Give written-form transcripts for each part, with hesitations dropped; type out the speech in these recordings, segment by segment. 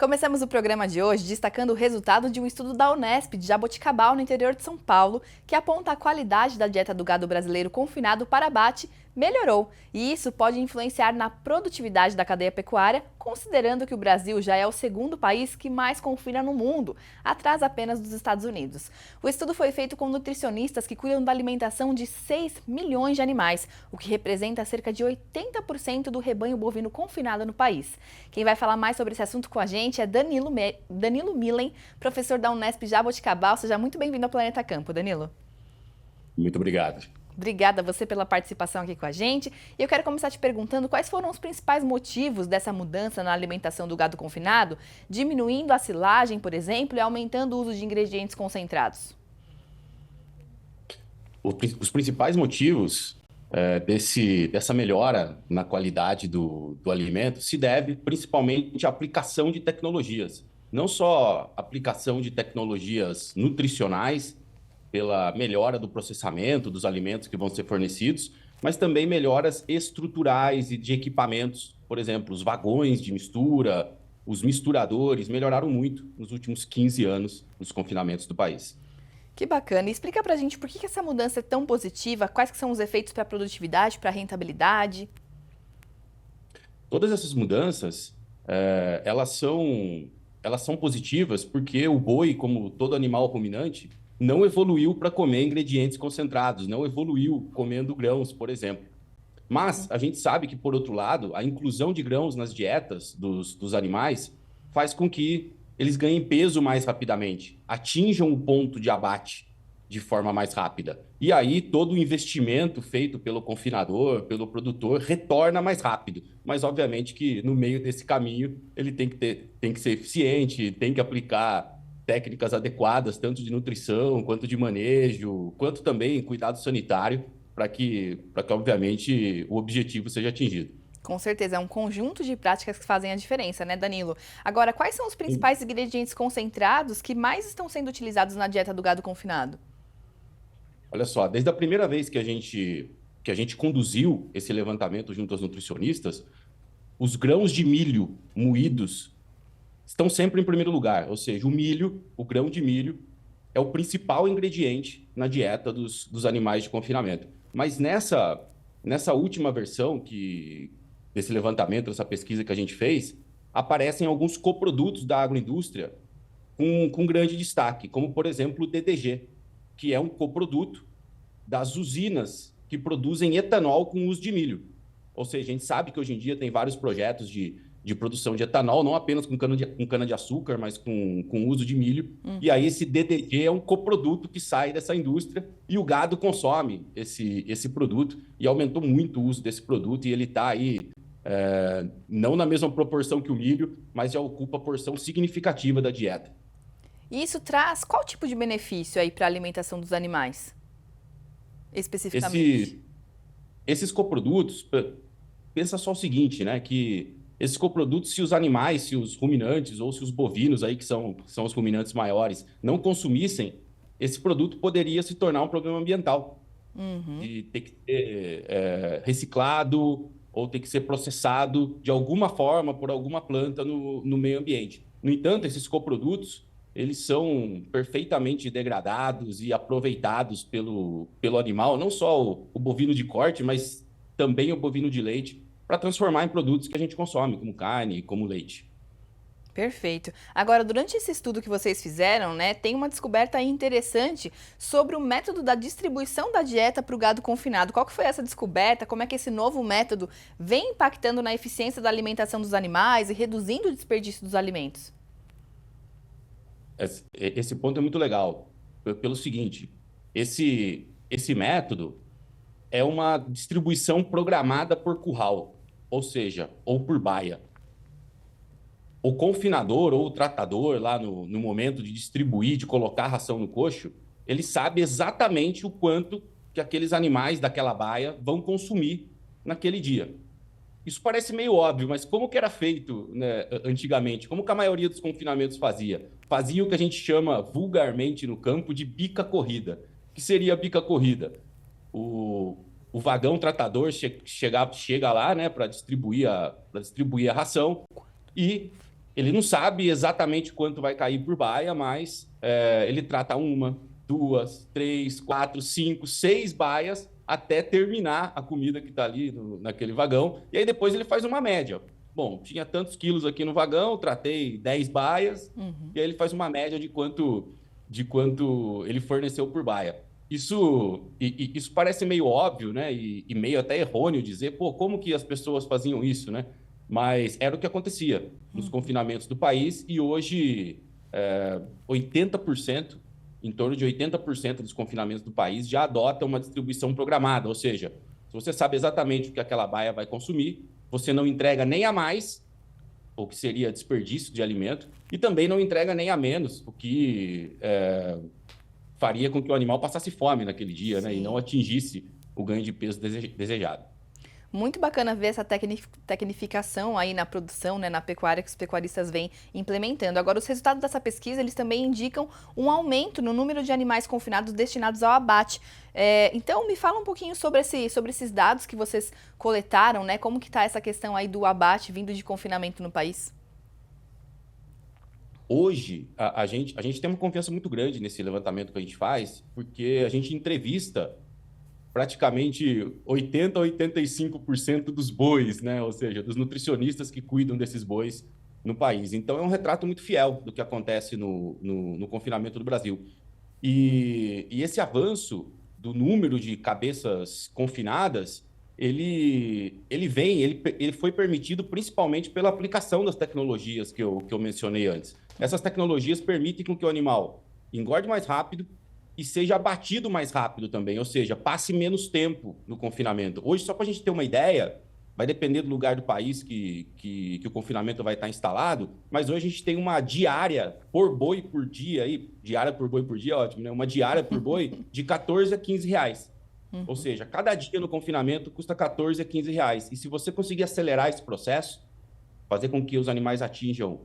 Começamos o programa de hoje destacando o resultado de um estudo da Unesp de Jaboticabal, no interior de São Paulo, que aponta a qualidade da dieta do gado brasileiro confinado para abate melhorou. E isso pode influenciar na produtividade da cadeia pecuária, considerando que o Brasil já é o segundo país que mais confina no mundo, atrás apenas dos Estados Unidos. O estudo foi feito com nutricionistas que cuidam da alimentação de 6 milhões de animais, o que representa cerca de 80% do rebanho bovino confinado no país. Quem vai falar mais sobre esse assunto com a gente é Danilo Milen, professor da Unesp Jaboticabal. Seja muito bem-vindo ao Planeta Campo, Danilo. Muito obrigado. Obrigada a você pela participação aqui com a gente. E eu quero começar te perguntando quais foram os principais motivos dessa mudança na alimentação do gado confinado, diminuindo a silagem, por exemplo, e aumentando o uso de ingredientes concentrados. Os principais motivos dessa melhora na qualidade do alimento se deve principalmente à aplicação de tecnologias. Não só aplicação de tecnologias nutricionais, pela melhora do processamento dos alimentos que vão ser fornecidos, mas também melhoras estruturais e de equipamentos. Por exemplo, os vagões de mistura, os misturadores melhoraram muito nos últimos 15 anos nos confinamentos do país. Que bacana. E explica pra gente por que essa mudança é tão positiva, quais que são os efeitos para a produtividade, para a rentabilidade? Todas essas mudanças, elas são positivas porque o boi, como todo animal ruminante, não evoluiu para comer ingredientes concentrados, não evoluiu comendo grãos, por exemplo. Mas a gente sabe que, por outro lado, a inclusão de grãos nas dietas dos animais faz com que eles ganhem peso mais rapidamente, atinjam o ponto de abate de forma mais rápida. E aí todo o investimento feito pelo confinador, pelo produtor, retorna mais rápido. Mas, obviamente, que no meio desse caminho ele tem que ser eficiente, tem que aplicar técnicas adequadas, tanto de nutrição, quanto de manejo, quanto também cuidado sanitário, para que, obviamente, o objetivo seja atingido. Com certeza, é um conjunto de práticas que fazem a diferença, né, Danilo? Agora, quais são os principais ingredientes concentrados que mais estão sendo utilizados na dieta do gado confinado? Olha só, desde a primeira vez que a gente conduziu esse levantamento junto aos nutricionistas, os grãos de milho moídos estão sempre em primeiro lugar. Ou seja, o milho, o grão de milho, é o principal ingrediente na dieta dos animais de confinamento. Mas nessa última versão desse levantamento, dessa pesquisa que a gente fez, aparecem alguns coprodutos da agroindústria com grande destaque, como, por exemplo, o DDG, que é um coproduto das usinas que produzem etanol com uso de milho. Ou seja, a gente sabe que hoje em dia tem vários projetos de produção de etanol, não apenas com cana-de-açúcar, mas com uso de milho. E aí esse DDG é um coproduto que sai dessa indústria e o gado consome esse produto e aumentou muito o uso desse produto e ele está aí não na mesma proporção que o milho, mas já ocupa porção significativa da dieta. E isso traz qual tipo de benefício aí para a alimentação dos animais, especificamente? Esses coprodutos, pensa só o seguinte, né, que esses coprodutos, se os animais, se os ruminantes ou se os bovinos aí, que são os ruminantes maiores, não consumissem, esse produto poderia se tornar um problema ambiental. De ter que ser reciclado ou ter que ser processado de alguma forma por alguma planta no meio ambiente. No entanto, esses coprodutos, eles são perfeitamente degradados e aproveitados pelo animal, não só o bovino de corte, mas também o bovino de leite, para transformar em produtos que a gente consome, como carne, como leite. Perfeito. Agora, durante esse estudo que vocês fizeram, né, tem uma descoberta aí interessante sobre o método da distribuição da dieta para o gado confinado. Qual que foi essa descoberta? Como é que esse novo método vem impactando na eficiência da alimentação dos animais e reduzindo o desperdício dos alimentos? Esse ponto é muito legal, pelo seguinte, esse método é uma distribuição programada por curral, ou seja, ou por baia. O confinador ou o tratador, lá no momento de distribuir, de colocar a ração no coxo, ele sabe exatamente o quanto que aqueles animais daquela baia vão consumir naquele dia. Isso parece meio óbvio, mas como que era feito, né, antigamente? Como que a maioria dos confinamentos fazia? Fazia o que a gente chama vulgarmente no campo de bica corrida. O que seria a bica corrida? O vagão tratador chega lá, né, para distribuir a ração e Ele não sabe exatamente quanto vai cair por baia, mas ele trata 1, 2, 3, 4, 5, 6 baias até terminar a comida que está ali naquele vagão. E aí depois ele faz uma média. Bom, tinha tantos quilos aqui no vagão, tratei 10 baias, e aí ele faz uma média de quanto ele forneceu por baia. Isso parece meio óbvio, né? E meio até errôneo dizer, pô, como que as pessoas faziam isso, né? Mas era o que acontecia nos confinamentos do país e hoje 80%, em torno de 80% dos confinamentos do país já adotam uma distribuição programada, ou seja, se você sabe exatamente o que aquela baia vai consumir, você não entrega nem a mais, o que seria desperdício de alimento, e também não entrega nem a menos, o que faria com que o animal passasse fome naquele dia, né, e não atingisse o ganho de peso desejado. Muito bacana ver essa tecnificação aí na produção, né, na pecuária que os pecuaristas vêm implementando. Agora, os resultados dessa pesquisa, eles também indicam um aumento no número de animais confinados destinados ao abate. Então, me fala um pouquinho sobre esses dados que vocês coletaram, né? Como que está essa questão aí do abate vindo de confinamento no país? Hoje, a gente tem uma confiança muito grande nesse levantamento que a gente faz, porque a gente entrevista praticamente 80 a 85% dos bois, né? Ou seja, dos nutricionistas que cuidam desses bois no país. Então, é um retrato muito fiel do que acontece no confinamento do Brasil. E esse avanço do número de cabeças confinadas, ele foi permitido principalmente pela aplicação das tecnologias que eu mencionei antes. Essas tecnologias permitem com que o animal engorde mais rápido, e seja abatido mais rápido também, ou seja, passe menos tempo no confinamento. Hoje, só para a gente ter uma ideia, vai depender do lugar do país que o confinamento vai estar instalado, mas hoje a gente tem uma diária por boi por dia, aí, diária por boi por dia, ótimo, né? Uma diária por boi de 14 a 15 reais. Ou seja, cada dia no confinamento custa 14 a 15 reais. E se você conseguir acelerar esse processo, fazer com que os animais atinjam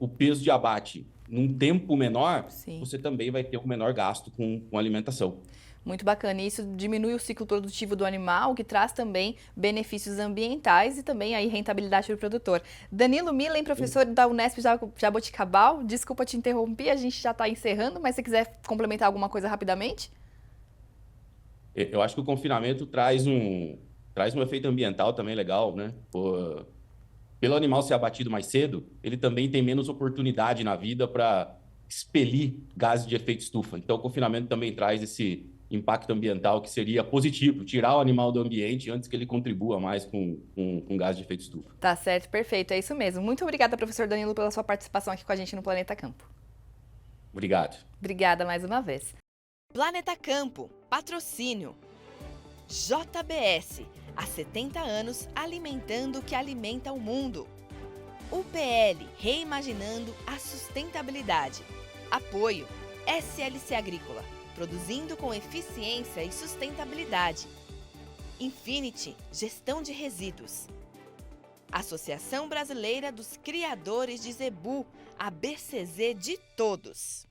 o peso de abate num tempo menor, você também vai ter um menor gasto com alimentação. Muito bacana. E isso diminui o ciclo produtivo do animal, o que traz também benefícios ambientais e também aí rentabilidade para o produtor. Danilo Milen, professor da Unesp Jaboticabal, desculpa te interromper, a gente já está encerrando, mas se você quiser complementar alguma coisa rapidamente? Eu acho que o confinamento traz um efeito ambiental também legal, né? Pelo animal ser abatido mais cedo, ele também tem menos oportunidade na vida para expelir gases de efeito estufa. Então, o confinamento também traz esse impacto ambiental que seria positivo, tirar o animal do ambiente antes que ele contribua mais com gás de efeito estufa. Tá certo, perfeito, é isso mesmo. Muito obrigada, professor Danilo, pela sua participação aqui com a gente no Planeta Campo. Obrigado. Obrigada mais uma vez. Planeta Campo, patrocínio. JBS, há 70 anos alimentando o que alimenta o mundo. UPL, reimaginando a sustentabilidade. Apoio SLC Agrícola, produzindo com eficiência e sustentabilidade. Infinity, gestão de resíduos. Associação Brasileira dos Criadores de Zebu, a BCZ de todos.